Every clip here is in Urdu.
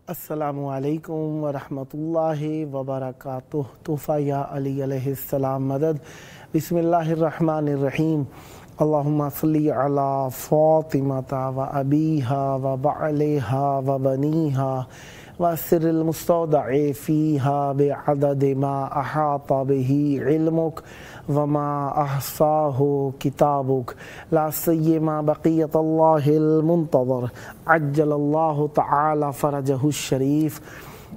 السلام علیکم ورحمۃ اللہ وبرکاتہ۔ تحفہ یا علی علیہ السلام مدد۔ بسم اللہ الرحمن الرحیم۔ اللہم صلی علی فاطمۃ و ابیہا و بعلہا و بنیہا وسر المستودع فیہا بعدد ما احاط بہ علمک وما احصاہ کتابک لا سیما بقیت اللہ المنتظر عجل اللہ تعالی فرجہ الشریف۔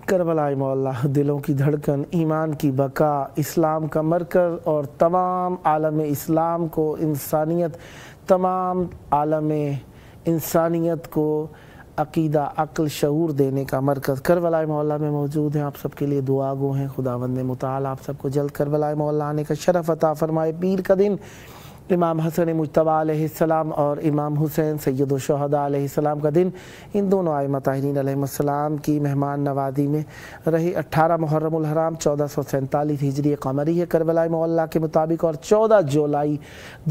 کربلا مولا دلوں کی دھڑکن، ایمان کی بقا، اسلام کا مرکز اور تمام عالم اسلام کو تمام عالم انسانیت کو عقیدہ، عقل، شعور دینے کا مرکز کربلا مولا میں موجود ہیں۔ آپ سب کے لیے دعا گو ہیں، خداوند متعال آپ سب کو جلد کربلا مولا آنے کا شرف عطا فرمائے۔ پیر کا دن امام حسن مجتبیٰ علیہ السلام اور امام حسین سید الشہداء علیہ السلام کا دن، ان دونوں ائمہ طاہرین علیہ السلام کی مہمان نوازی میں رہی 18 محرم الحرام 1447 ہجری قمری ہے کربلا مولا کے مطابق، اور 14 جولائی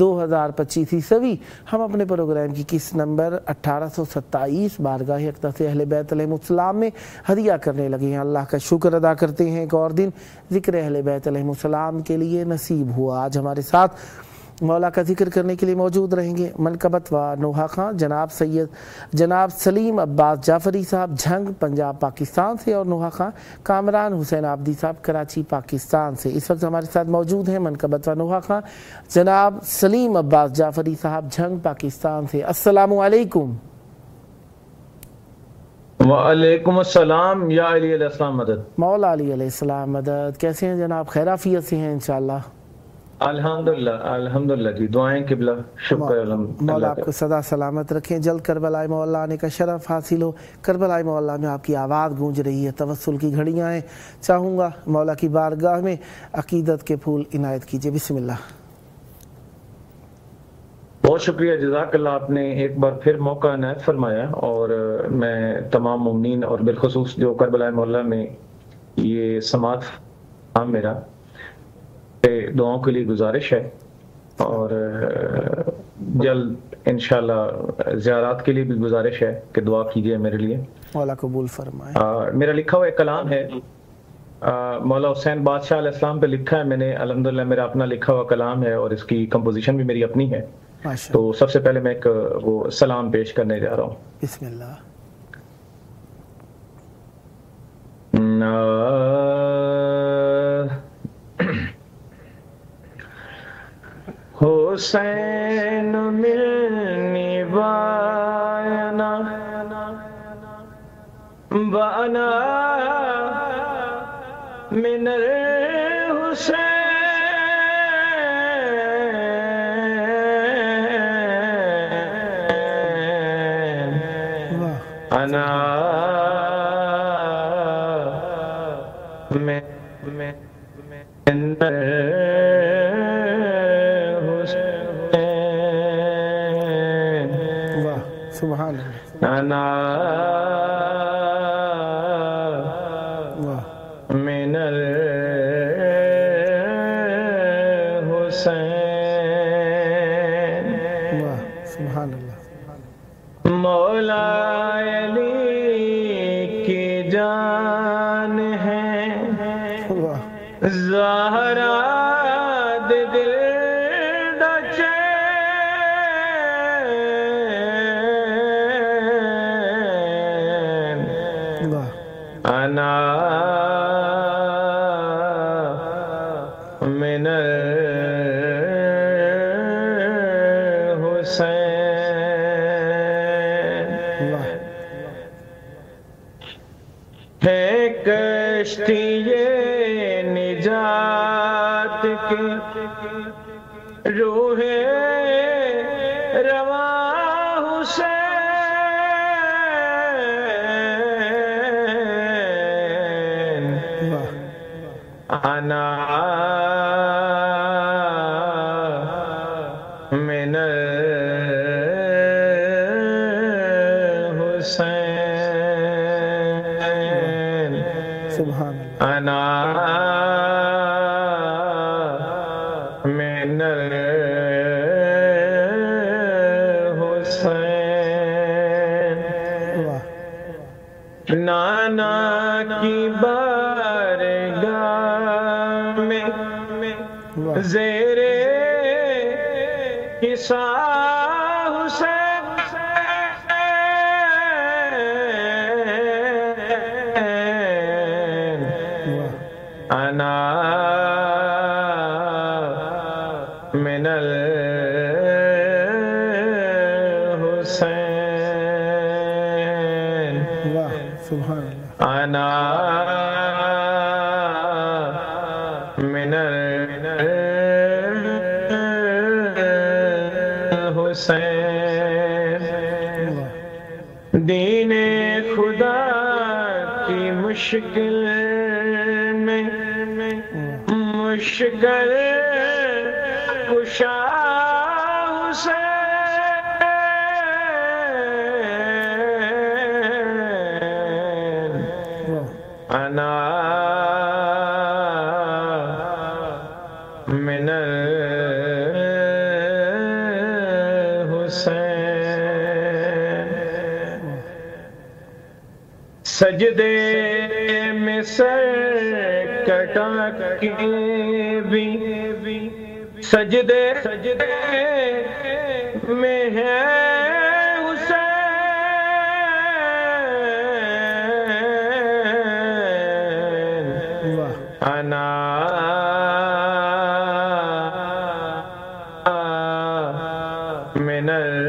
2025 عیسوی۔ ہم اپنے پروگرام کی قسط نمبر 1827 بارگاہ اقدس اہل بیت علیہ السلام میں ہدیہ کرنے لگے ہیں۔ اللہ کا شکر ادا کرتے ہیں، ایک اور دن ذکر اہل بیت علیہ السلام کے لیے نصیب ہوا۔ آج ہمارے ساتھ مولا کا ذکر کرنے کے لیے موجود رہیں گے منقبت و نوحہ خان جناب سلیم عباس جعفری صاحب جھنگ پنجاب پاکستان سے، اور نوحہ خان کامران حسین عابدی صاحب کراچی پاکستان سے۔ اس وقت ہمارے ساتھ موجود ہیں منقبت و نوحہ خان جناب سلیم عباس جعفری صاحب جھنگ پاکستان سے۔ السلام علیکم۔ وعلیکم السلام یا علی علیہ السلام مدد۔ مولا علی علیہ السلام مدد۔ کیسے ہیں جناب؟ خیرافیت سے ہیں انشاءاللہ؟ الحمدللہ جی، دعائیں قبلہ، شکر مولا آپ کو صدا سلامت رکھیں، جلد کربلا مولا آنے کا شرف حاصل ہو۔ کربلا مولا میں آپ کی آواز گونج رہی ہے، توسل کی گھڑیاں ہیں، چاہوں گا مولا کی بارگاہ میں عقیدت کے پھول عنایت کیجئے۔ بسم اللہ۔ بہت شکریہ، جزاک اللہ، آپ نے ایک بار پھر موقع عنایت فرمایا، اور میں تمام مومنین اور بالخصوص جو کربلا مولا میں یہ سماعت میرا دعاؤں کے لیے گزارش ہے، اور جلد انشاءاللہ زیارات کے لیے بھی گزارش ہے کہ دعا کیجئے میرے لیے، مولا قبول فرمائے۔ میرا لکھا ہوا ایک کلام ہے، مولا حسین بادشاہ علیہ السلام پہ لکھا ہے میں نے، الحمدللہ میرا اپنا لکھا ہوا کلام ہے، اور اس کی کمپوزیشن بھی میری اپنی ہے۔ تو سب سے پہلے میں ایک وہ سلام پیش کرنے جا رہا ہوں۔ بسم اللہ۔ حسین ملنی بانا بانا من الحسین انا سبحان من الحسین، سبحان اللہ۔ مولا علی کی جان ہے زہرا دل انا من الحسین، ہے کشتی نجات کی روح رواں حسین انا من الحسین سبحان اللہ انا من الحسین نانا کی بارگاہ میں زیر کسا حسین انا من الحسین سبحان اللہ انا من الحسین دین خدا کی مشکل میں مشکل کشا حسین انا من الحسین سجدے میں سر کٹا کے بھی سجدے میں ہے حسین انا من الحسین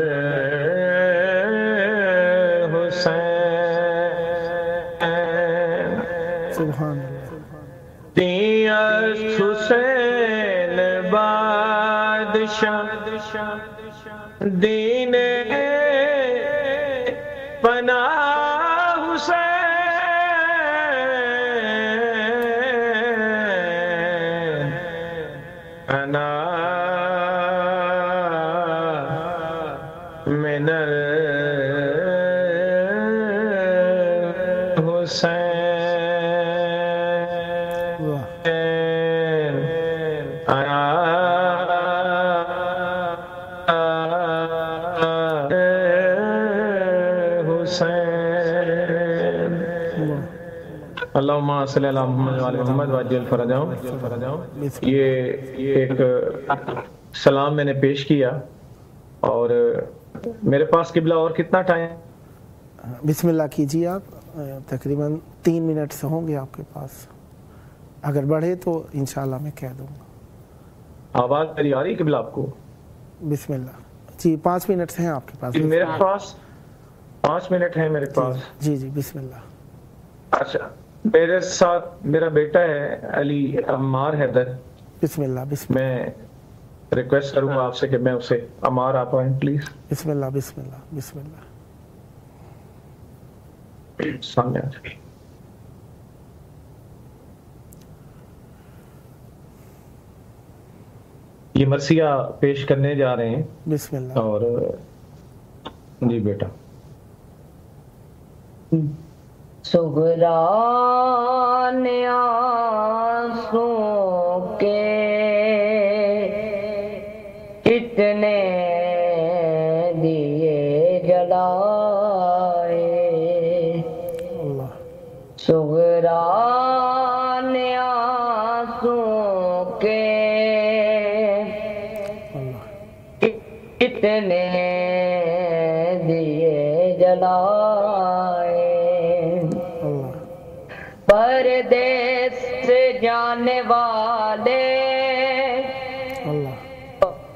سبحان اللہ دیس حسین بادشاہ دین پناہ حسین انا من الحسین اللہم صلی اللہ محمد وعلی محمد وعجل فرجہم. یہ ایک سلام میں نے پیش کیا اور میرے پاس قبلہ اور کتنا ٹائم؟ بسم اللہ کیجیے آپ تقریباً 3 منٹ سے ہوں گے آپ کے پاس اگر بڑھے تو انشاءاللہ میں کہہ دوں گا. آواز میری آ رہی قبلہ آپ کو؟ بسم اللہ جی 5 منٹ سے ہیں آپ کے پاس. میرے پاس 5 منٹ ہیں میرے پاس. جی جی بسم اللہ. اچھا میرے ساتھ میرا بیٹا ہے علی عمار حیدر. بسم اللہ بسم اللہ. میں ریکویسٹ کروں گا آپ سے کہ میں اسے عمار آپ آئیں پلیز. بسم اللہ بسم اللہ بسم اللہ. سامنے آ جائیں. یہ مرثیہ پیش کرنے جا رہے ہیں. بسم اللہ. اور جی بیٹا. سغران آنسوں کے اتنے دیے جلائے اللہ. سغران آنسوں کے اتنے دیے جلائے پردیس سے جانے والے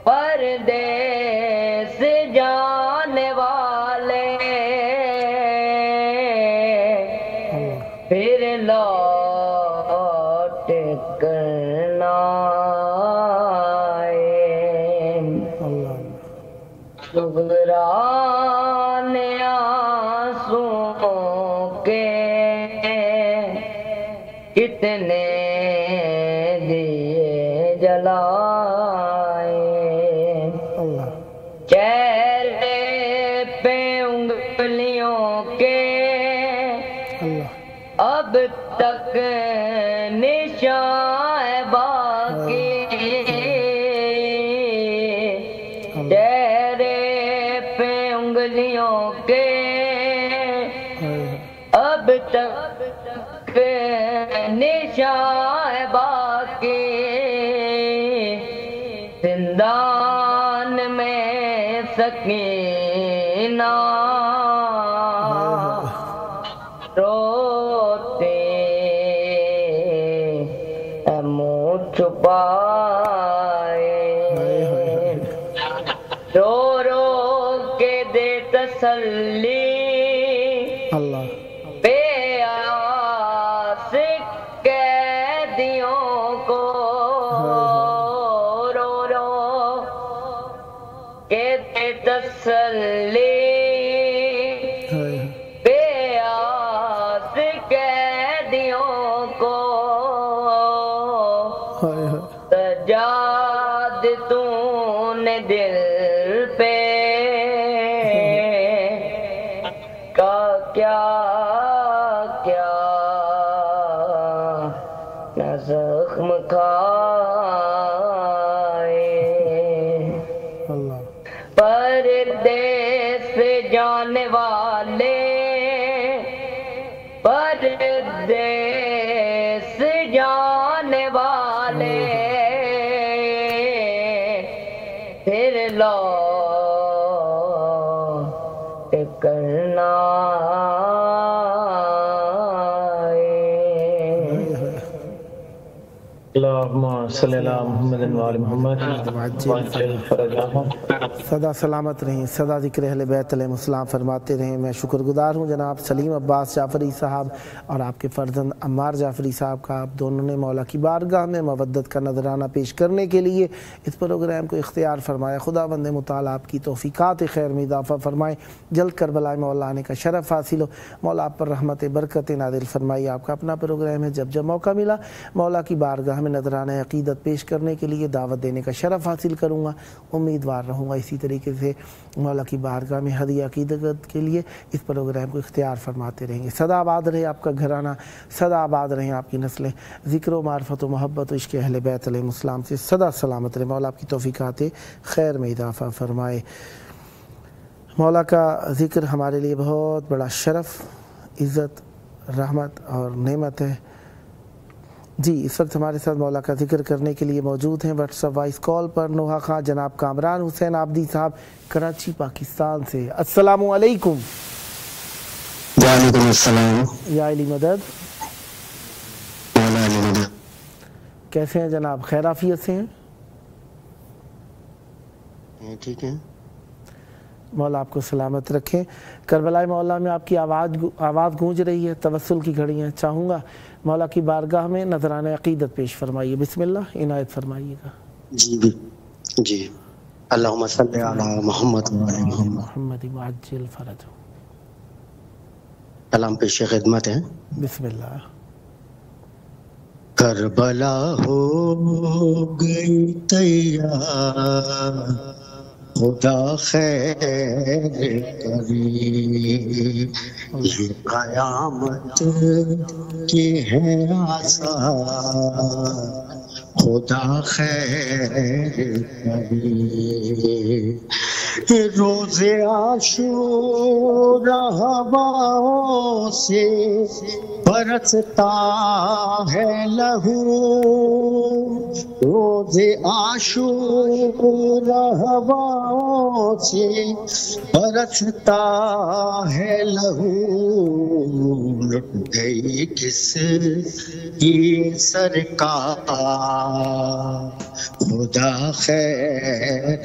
پردیس سے جانے والے پھر لوٹ کر کتنے دیے جلائے اللہ چہرے پہ انگلیوں کے اللہ اب تک نشان باقی چہرے پہ انگلیوں کے اب تک نشان باقی زندان میں سکینہ روتے منہ چھپائے رو رو کے دے تسلی اللہ بے آس قیدیوں کو رو رو کے دے تسلی بے آس قیدیوں کو سجاد تو نے دل پہ کا کیا کیا نہ زخم کھائے اللہ پردیس جانے والے پردیس جانے والے پھر لوٹ کرنا اللہم صلی اللہ محمد وآل محمد وعجل فرجہم۔ سدا سلامت رہیں، سدا ذکر اہل بیت علیہ السلام فرماتے رہیں۔ میں شکر گزار ہوں جناب سلیم عباس جعفری صاحب اور آپ کے فرزند عمار جعفری صاحب کا، آپ دونوں نے مولا کی بارگاہ میں مودت کا نذرانہ پیش کرنے کے لیے اس پروگرام کو اختیار فرمایا۔ خداوند متعال آپ کی توفیقات خیر میں اضافہ فرمائے، جلد کربلا مولا آنے کا شرف حاصل ہو، مولا آپ پر رحمت برکت نازل فرمائی۔ آپ کا اپنا پروگرام ہے، جب جب موقع ملا مولا کی بارگاہ میں نذرانہ عقیدت پیش کرنے کے لیے دعوت دینے کا شرف حاصل کروں گا، امیدوار رہوں گا اسی طریقے سے مولا کی بارگاہ میں ہدیہ عقیدت کے لیے اس پروگرام کو اختیار فرماتے رہیں گے۔ صدا آباد رہے آپ کا گھرانہ، صدا آباد رہیں آپ کی نسلیں، ذکر و معرفت و محبت و عشق اہل بیت علیہ السلام سے صدا سلامت رہے۔ مولا آپ کی توفیقات خیر میں اضافہ فرمائے۔ مولا کا ذکر ہمارے لیے بہت بڑا شرف، عزت، رحمت اور نعمت ہے۔ جی اس وقت ہمارے ساتھ مولا کا ذکر کرنے کے لیے موجود ہیں واٹس ایپ وائس کال پر نوحہ خان جناب کامران حسین عابدی صاحب کراچی پاکستان سے۔ السلام علیکم۔ وعلیکم السلام۔ یا علی مدد، مولا علی مدد، کیسے ہیں جناب؟ خیر عافیت سے ہیں؟ ٹھیک ہے، مولا آپ کو سلامت رکھیں۔ کربلا مولا میں آپ کی آواز گونج رہی ہے، توسل کی گھڑیاں، چاہوں گا مولا کی بارگاہ میں نذرانہ عقیدت پیش فرمائیے۔ بسم اللہ عنایت فرمائیے گا۔ جی اللہم صلی علی محمد وعلی محمد۔ محمد وعجل فرجہ۔ کلام پیش خدمت ہے۔ بسم اللہ۔ کربلا ہو گئی تیار، خدا خیر کری، یہ قیامت کی ہے آثار، خدا خیر کری۔ روز عاشورا ہواؤں سے برستا ہے لہو، روز عاشورا ہواؤں سے برستا ہے لہو، لٹ گئی کس کی سرکار، خدا خیر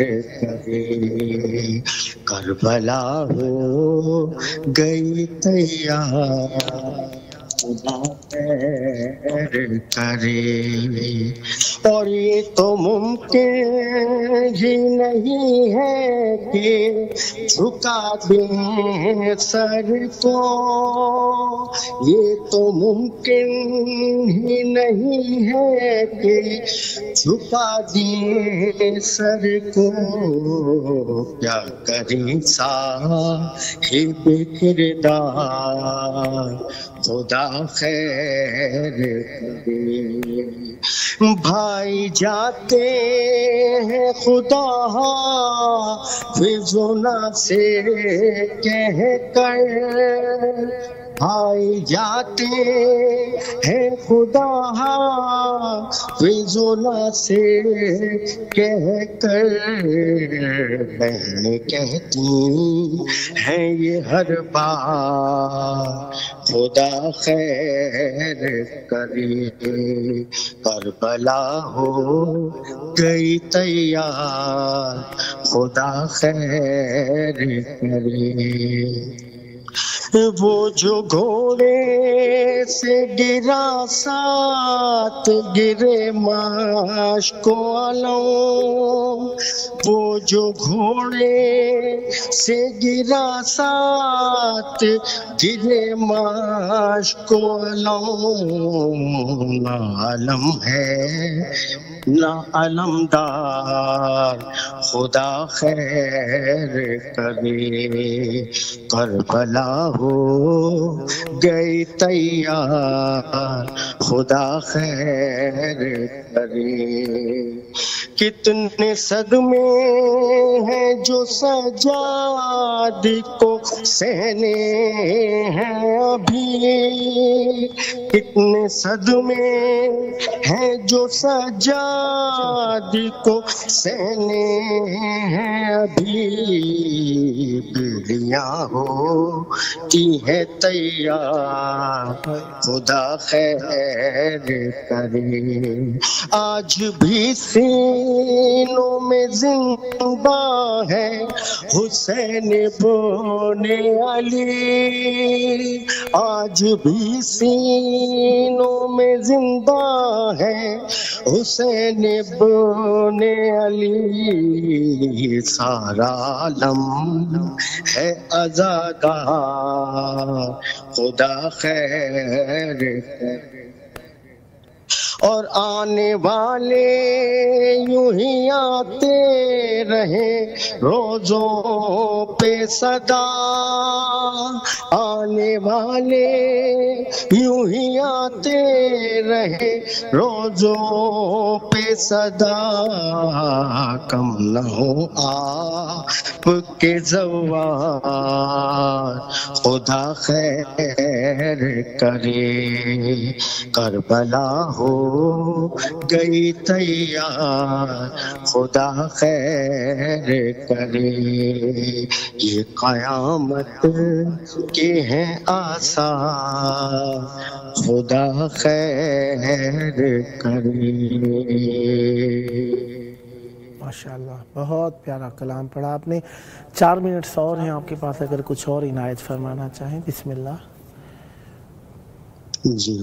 کرے۔ کربلا ہو گئی تیار، خدا خیر کرے۔ اور یہ تو ممکن ہی نہیں ہے کہ جھکا دیں سر کو، یہ تو ممکن ہی نہیں ہے کہ جھکا دیں سر کو، کیا کریں صاحب کردار خدا خیر کرے۔ بھائی جاتے ہیں خدا حافظنا سے کہہ کر، بھائی جاتے ہیں خدا حافظنا سے کہہ کر، بہنیں کہتی ہیں یہ ہر بار خدا خیر کرے، کربلا ہو گئی تیار خدا خیر کرے۔ وہ جو گھوڑے سے گرا ساتھ گرے مشک و علم، وہ جو گھوڑے سے گرا ساتھ گرے مشک و علم، نہ علم ہے نہ علمدار خدا خیر کرے، کربلا ہو گئی تیار خدا خیر کرے۔ کتنے صدمے ہیں جو سجاد کو سہنے ہیں ابھی، کتنے صدمے ہیں جو سجاد کو سہنے ہیں ابھی، بیڑیاں ہوتی ہے تیار خدا خیر کرے۔ آج بھی سینوں میں زندہ ہے حسین بن علی، آج بھی سینوں میں زندہ ہے حسین بن علی، سارا عالم ہے عزادار خدا خیر کرے۔ اور آنے والے یوں ہی آتے رہے روزوں پہ صدا، آنے والے یوں ہی آتے رہے روزوں پہ صدا، کم نہ ہو آپ کے زوار خدا خیر کرے، کربلا ہو گئی تیار خدا خیر کرے۔ یہ قیامت کے ہیں آثار خدا خیر کرے۔ ماشاءاللہ، بہت پیارا کلام پڑھا آپ نے۔ 4 منٹ اور ہیں آپ کے پاس، اگر کچھ اور عنایت فرمانا چاہیں بسم اللہ۔ جی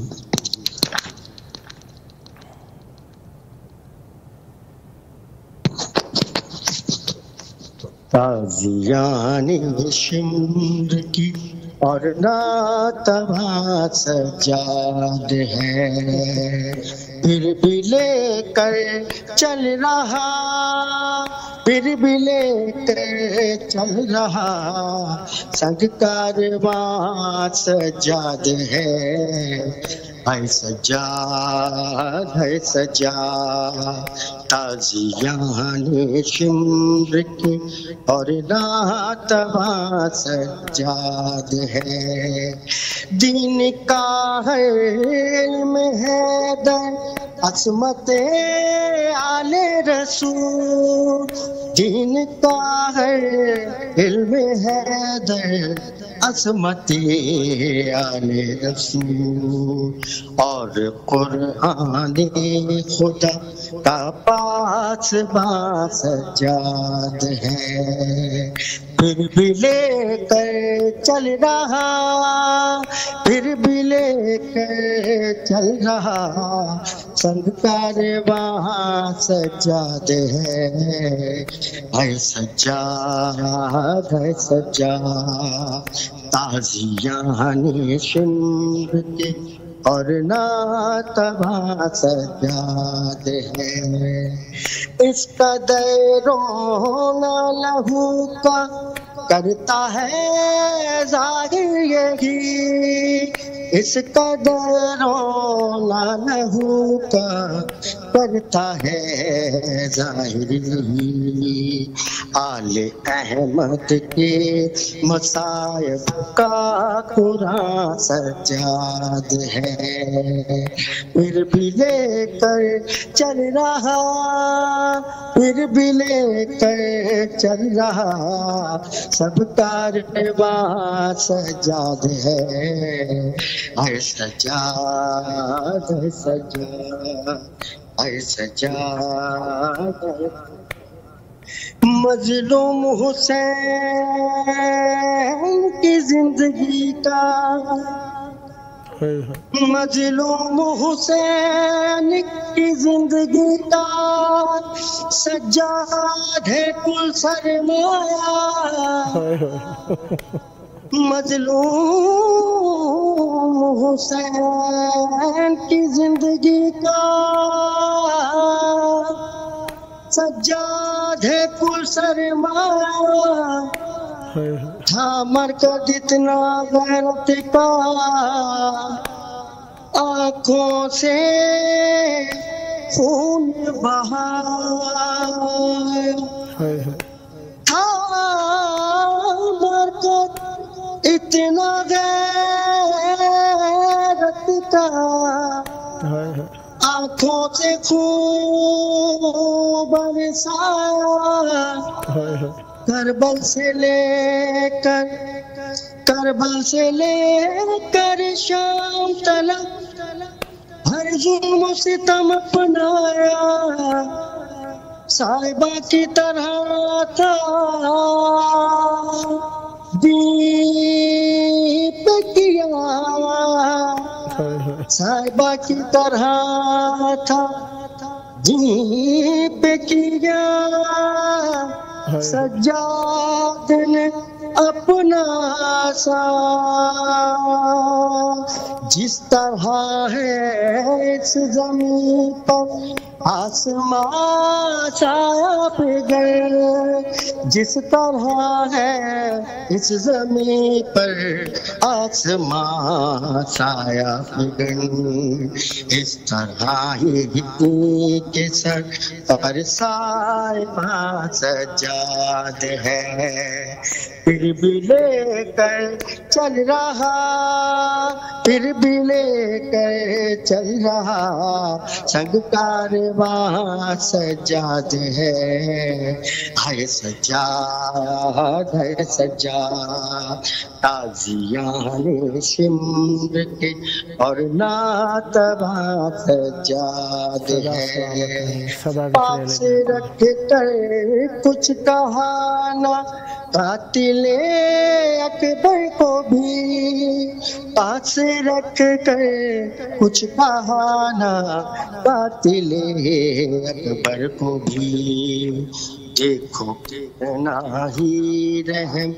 تازیانی شمر کی اور ناتوا سجاد ہے، پھر بھی لے کر چل رہا، پھر بھی لے کر چل رہا، سنگ کارواں سجاد ہے، ہے سجاد ہے سجاد، تازیان شمر کی اور ناتوا سجاد ہے، دین کا ہے علم حیدر عصمت آل رسول، دین کا ہے علم حیدر عصمت آل رسول، اور قرآن خدا کا پاس با سجاد ہے، پھر بھی لے کر چل رہا، پھر بھی لے کر چل رہا، سنگ کارواں سجاد ہے، ہے سجاد ہے سجاد، تازیان شمر کے اور ناتبا سجاد ہے، اس قدر رونا لہو کا کرتا ہے ظاہر یہی، اس قدر رونا لہو کا کرتا ہے ظاہر یہی، آل احمد کے مصائب کا قرآن سجاد ہے، پھر بھی لے کر چل رہا، پھر بھی لے کر چل رہا، سب کارواں سجاد ہے، اے سجاد اے سجاد اے سجاد، مظلوم حسین کی زندگی کا، مظلوم حسین کی زندگی کا سجاد ہے کل سرمایہ، مظلوم حسین کی زندگی کا سجاد ہے کل سرمایہ، تھا مرکز اتنا غیرت کا، آنکھوں سے خون بہایا، تھا مرکز اتنا غیرت کا، آنکھوں سے خون برسایا، کربل سے لے کر شام تلک ہر ظلم و ستم اپنایا، صاحبہ کی طرح تھا دیپ کیا، صاحبہ کی طرح تھا دیپ کیا، سجاد نے اپنا سا، جس طرح ہے اس زمین پر آسمان سایہ پگل، جس طرح ہے اس زمین پر آسمان سایہ پگل، اس طرح ہی کے سر پر صاحبہ سجاد ہے، پھر بھی لے کر چل رہا، پھر بھی لے کر چل رہا، سنگ کارواں سجاد ہے، ہے سجاد ہے سجاد، تازیان شمر کے اور ناتبا سجاد ہے، پاس رکھ کر کچھ کہا نہ قاتل اکبر کو بھی، پاس رکھ کر کچھ کہا نہ قاتل اکبر کو بھی، دیکھو کتنا ہی رحم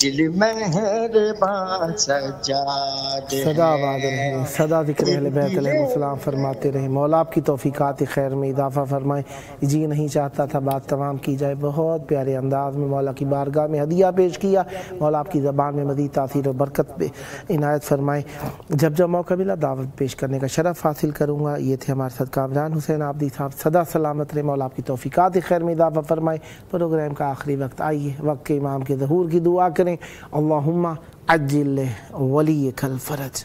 دل مہربان سجاد ہے، صدا آباد رہے، صدا ذکر اہل بیت علیہ السلام فرماتے رہے، مولا آپ کی توفیقات خیر میں اضافہ فرمائیں، جی نہیں چاہتا تھا بات تمام کی جائے، بہت پیارے انداز میں مولا کی بارگاہ میں ہدیہ پیش کیا، مولا آپ کی زبان میں مزید تاثیر و برکت عنایت فرمائیں، جب جب موقع ملا دعوت پیش کرنے کا شرف حاصل کروں گا، یہ تھے ہمارے ساتھ کامران حسین عابدی صاحب، صدا سلامت رہے، مولا آپ کی توفیقات خیر میں اضافہ فرمائیں، پروگرام کا آخری وقت آئیے وقت کے امام کے ظہور کی دعا کریں، اللہم عجل ولیک الفرج۔